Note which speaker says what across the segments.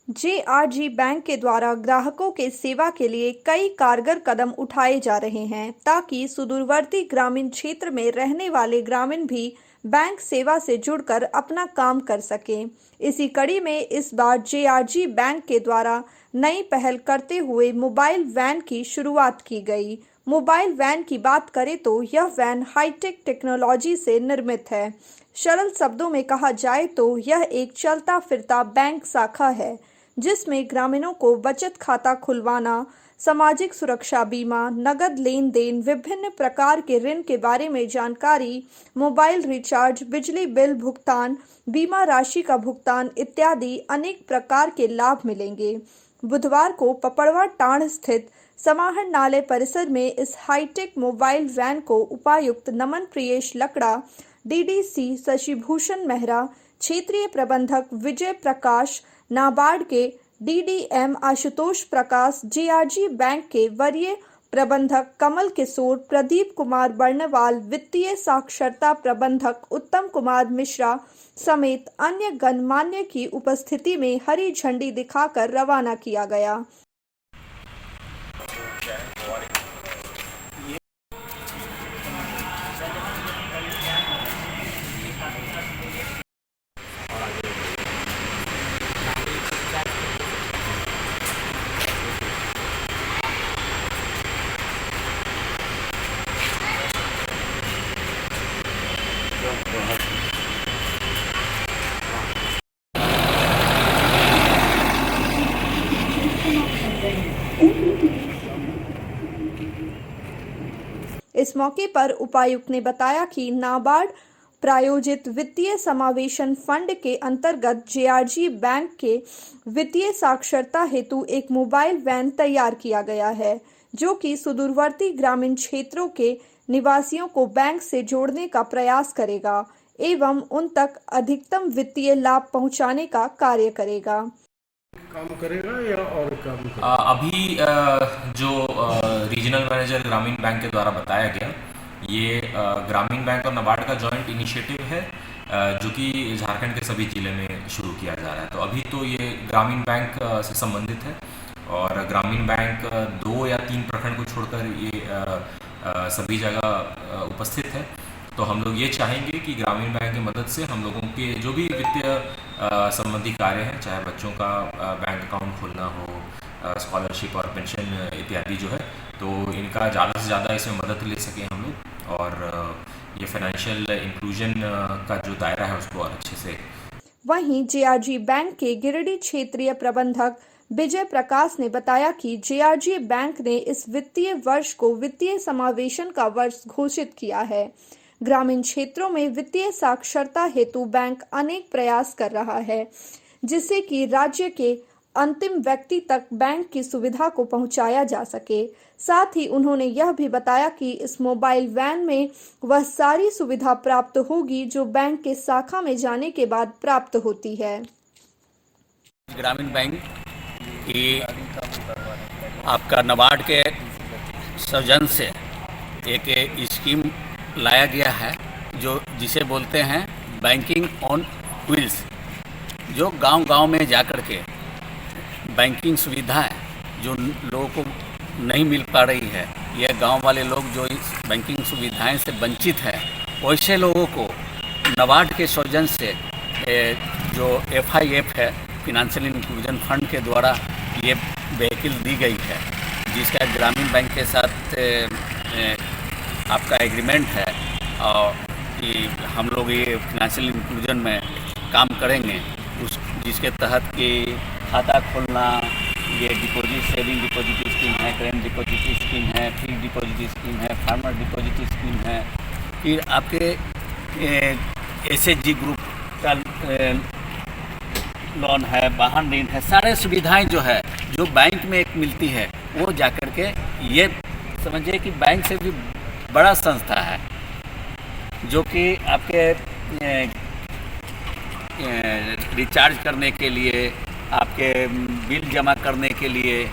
Speaker 1: जेआरजी bank के द्वारा ग्राहकों के सेवा के लिए कई कारगर कदम उठाए जा रहे हैं ताकि सुदूरवर्ती ग्रामीण क्षेत्र में रहने वाले ग्रामीण भी बैंक सेवा से जुड़कर अपना काम कर सकें। इसी कड़ी में इस बार जेआरजी बैंक के द्वारा नई पहल करते हुए मोबाइल वैन की शुरुआत की गई। मोबाइल वैन की बात करें तो यह वैन हाईटेक टेक्नोलॉजी से निर्मित है। सरल शब्दों में कहा जाए तो यह एक चलता फिरता बैंक शाखा है जिसमें ग्रामीणों को बचत खाता खुलवाना, सामाजिक सुरक्षा बीमा, नगद लेन देन, विभिन्न प्रकार के ऋण के बारे में जानकारी, मोबाइल रिचार्ज, बिजली बिल भुगतान, बीमा राशि का भुगतान इत्यादि अनेक प्रकार के लाभ मिलेंगे। बुधवार को पपड़वा टांड स्थित समाहरणालय परिसर में इस हाईटेक मोबाइल वैन को उपायुक्त नमन प्रियेश लकड़ा, डीडीसी शशिभूषण मेहरा, क्षेत्रीय प्रबंधक विजय प्रकाश, नाबार्ड के डीडीएम आशुतोष प्रकाश, जेआरजी बैंक के वरीय प्रबंधक कमल किशोर, प्रदीप कुमार बर्नवाल, वित्तीय साक्षरता प्रबंधक उत्तम कुमार मिश्रा समेत अन्य गणमान्य की उपस्थिति में हरी झंडी दिखाकर रवाना किया गया। इस मौके पर उपायुक्त ने बताया कि नाबार्ड प्रायोजित वित्तीय समावेशन फंड के अंतर्गत जेआरजी बैंक के वित्तीय साक्षरता हेतु एक मोबाइल वैन तैयार किया गया है, जो कि सुदूरवर्ती ग्रामीण क्षेत्रों के निवासियों को बैंक से जोड़ने का प्रयास करेगा एवं उन तक अधिकतम वित्तीय लाभ पहुंचाने का कार्य करेगा।
Speaker 2: काम करेगा या और काम करेगा?
Speaker 3: अभी जो रीजनल मैनेजर ग्रामीण बैंक के द्वारा बताया गया, ये ग्रामीण बैंक और नाबार्ड का जॉइंट इनिशिएटिव है, जो कि झारखंड के सभी ज़िले में शुरू किया जा रहा है। तो अभी तो ये ग्रामीण बैंक से संबंधित है और ग्रामीण बैंक 2 या 3 प्रखंड को छोड़कर ये सभी जगह उपस्थित है। तो हम लोग ये चाहेंगे कि ग्रामीण बैंक की मदद से हम लोगों के जो भी वित्तीय संबंधी कार्य हैं, चाहे बच्चों का बैंक अकाउंट खोलना हो, स्कॉलरशिप और पेंशन इत्यादि जो है, तो इनका ज़्यादा से ज़्यादा इसमें मदद ले सकें हम लोग और ये फाइनेंशियल इंक्लूजन का जो दायरा है उसको और अच्छे से।
Speaker 1: वहीं जेआरजी बैंक के गिरिडीह क्षेत्रीय प्रबंधक विजय प्रकाश ने बताया कि जेआरजी बैंक ने इस वित्तीय वर्ष को वित्तीय समावेशन का वर्ष घोषित किया है। ग्रामीण क्षेत्रों में वित्तीय साक्षरता हेतु बैंक अनेक प्रयास कर रहा है, जिससे कि राज्य के अंतिम व्यक्ति तक बैंक की सुविधा को पहुंचाया जा सके। साथ ही उन्होंने यह भी बताया कि इस मोबाइल वैन में वह सारी सुविधा प्राप्त होगी जो बैंक के शाखा में जाने के बाद प्राप्त होती है।
Speaker 4: ग्रामीण बैंक की आपका नाबार्ड के सौजन्य से एक स्कीम लाया गया है, जो जिसे बोलते हैं बैंकिंग ऑन व्हील्स, जो गांव-गांव में जाकर के बैंकिंग सुविधाएं जो लोगों को नहीं मिल पा रही है, यह गांव वाले लोग जो इस बैंकिंग सुविधाएं से वंचित हैं, वैसे लोगों को नाबार्ड के सौजन्य से जो FIF है, फिनेंशियल इंक्लूजन फंड के द्वारा ये व्हीकल दी गई है, जिसका ग्रामीण बैंक के साथ आपका एग्रीमेंट है और कि हम लोग ये फिनेंशियल इंक्लूजन में काम करेंगे, उस जिसके तहत कि खाता खोलना, ये डिपॉजिट सेविंग डिपॉजिट स्कीम है, करेंट डिपॉजिट स्कीम है, फिक्स्ड डिपॉजिट स्कीम है, फार्मर डिपॉजिट स्कीम है, फिर आपके SHG ग्रुप का लोन है, वाहन ऋण है, सारे सुविधाएं जो है जो बैंक में एक मिलती है, वो जाकर के ये समझिए कि बैंक से भी बड़ा संस्था है, जो कि आपके रिचार्ज करने के लिए, आपके बिल जमा करने के लिए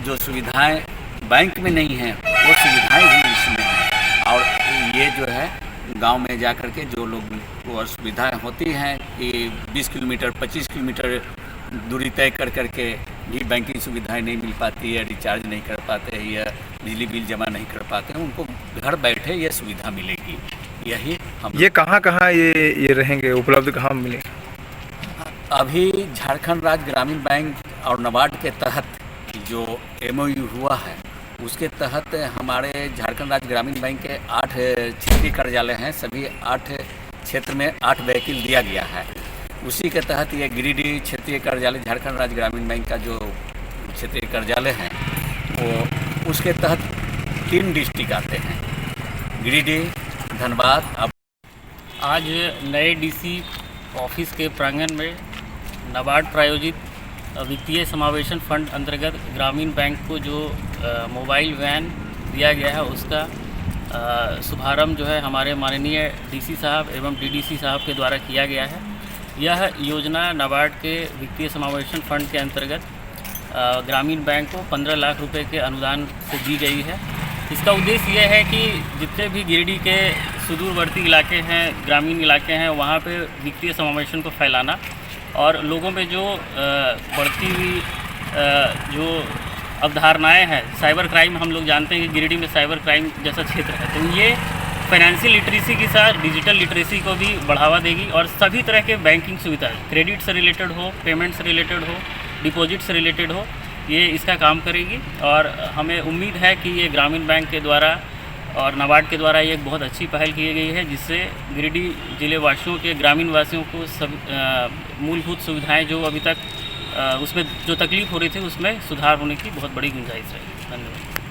Speaker 4: जो सुविधाएं बैंक में नहीं हैं, वो सुविधाएं भी इसमें हैं। और ये जो है गांव में जाकर के जो लोग को असुविधाएं होती हैं कि 20 किलोमीटर 25 किलोमीटर दूरी तय कर करके भी बैंकिंग सुविधाएं नहीं मिल पाती है, रिचार्ज नहीं कर पाते हैं या बिजली बिल जमा नहीं कर पाते हैं, उनको घर बैठे ये सुविधा मिलेगी। यही हम
Speaker 5: ये कहाँ ये रहेंगे, उपलब्ध कहाँ मिले?
Speaker 4: अभी झारखंड राज्य ग्रामीण बैंक और नाबार्ड के तहत जो MOU हुआ है उसके तहत हमारे झारखंड राज्य ग्रामीण बैंक के 8 क्षेत्रीय कार्यालय हैं, सभी 8 क्षेत्र में 8 व्हीकल दिया गया है। उसी के तहत ये गिरिडीह क्षेत्रीय कार्यालय झारखंड राज्य ग्रामीण बैंक का जो क्षेत्रीय कार्यालय है वो उसके तहत 3 डिस्ट्रिक्ट आते हैं, गिरिडीह, धनबाद।
Speaker 6: आज नए DC ऑफिस के प्रांगण में नाबार्ड प्रायोजित वित्तीय समावेशन फंड अंतर्गत ग्रामीण बैंक को जो मोबाइल वैन दिया गया है उसका शुभारंभ जो है हमारे माननीय DC साहब एवं DDC साहब के द्वारा किया गया है। यह योजना नाबार्ड के वित्तीय समावेशन फंड के अंतर्गत ग्रामीण बैंक को 15 लाख रुपए के अनुदान से दी गई है। इसका उद्देश्य यह है कि जितने भी गिरिडीह के सुदूरवर्ती इलाके हैं, ग्रामीण इलाके हैं, वहाँ पे वित्तीय समावेशन को फैलाना और लोगों में जो बढ़ती हुई जो अवधारणाएं हैं, साइबर क्राइम, हम लोग जानते हैं कि गिरिडीह में साइबर क्राइम जैसा क्षेत्र है, तो ये फाइनेंशियल लिटरेसी के साथ डिजिटल लिटरेसी को भी बढ़ावा देगी और सभी तरह के बैंकिंग सुविधाएं, क्रेडिट से रिलेटेड हो, पेमेंट से रिलेटेड हो, डिपॉजिट से रिलेटेड हो, ये इसका काम करेगी। और हमें उम्मीद है कि ये ग्रामीण बैंक के द्वारा और नाबार्ड के द्वारा ये एक बहुत अच्छी पहल की गई है, जिससे गिरिडीह जिले वासियों के, ग्रामीण वासियों को सब मूलभूत सुविधाएं जो अभी तक उसमें जो तकलीफ हो रही थी उसमें सुधार होने की बहुत बड़ी गुंजाइश है। धन्यवाद।